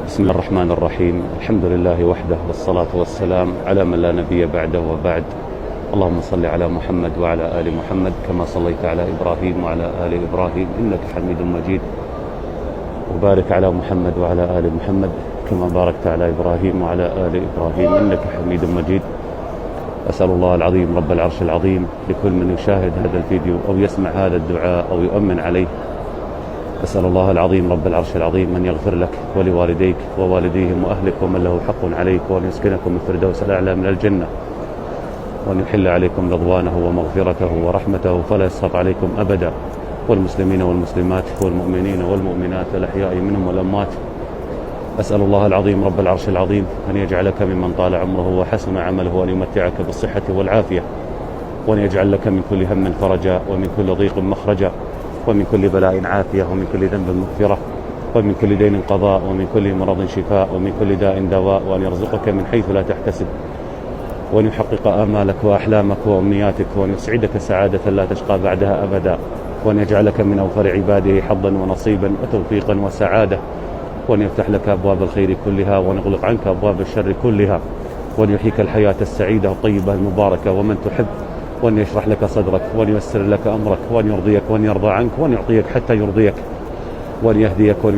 بسم الله الرحمن الرحيم. الحمد لله وحده، والصلاة والسلام على من لا نبي بعده وبعد. اللهم صل على محمد وعلى آل محمد كما صليت على إبراهيم وعلى آل إبراهيم إنك حميد مجيد، وبارك على محمد وعلى آل محمد كما باركت على إبراهيم وعلى آل إبراهيم إنك حميد مجيد. أسأل الله العظيم رب العرش العظيم لكل من يشاهد هذا الفيديو أو يسمع هذا الدعاء أو يؤمن عليه، أسأل الله العظيم رب العرش العظيم أن يغفر لك ولوالديك ووالديهم وأهلك ومن له حق عليك، وأن يسكنكم الفردوس الأعلى من الجنة، وأن يحل عليكم رضوانه ومغفرته ورحمته فلا يسخط عليكم أبدا، والمسلمين والمسلمات والمؤمنين والمؤمنات الأحياء منهم والأموات. أسأل الله العظيم رب العرش العظيم أن يجعلك ممن طال عمره وحسن عمله، وأن يمتعك بالصحة والعافية، وأن يجعل لك من كل هم فرجا، ومن كل ضيق مخرجا، ومن كل بلاء عافية، ومن كل ذنب مغفرة، ومن كل دين قضاء، ومن كل مرض شفاء، ومن كل داء دواء، وأن يرزقك من حيث لا تحتسب، وأن يحقق آمالك وأحلامك وأمنياتك، وأن يسعدك سعادة لا تشقى بعدها أبدا، وأن يجعلك من أوفر عباده حظا ونصيبا وتوفيقا وسعادة، وأن يفتح لك أبواب الخير كلها، وأن يغلق عنك أبواب الشر كلها، وأن يحييك الحياة السعيدة الطيبة المباركة ومن تحب، وأن يشرح لك صدرك، وأن ييسر لك أمرك، وأن يرضيك وأن يرضى عنك، وأن يعطيك حتى يرضيك، وأن يهديك وأن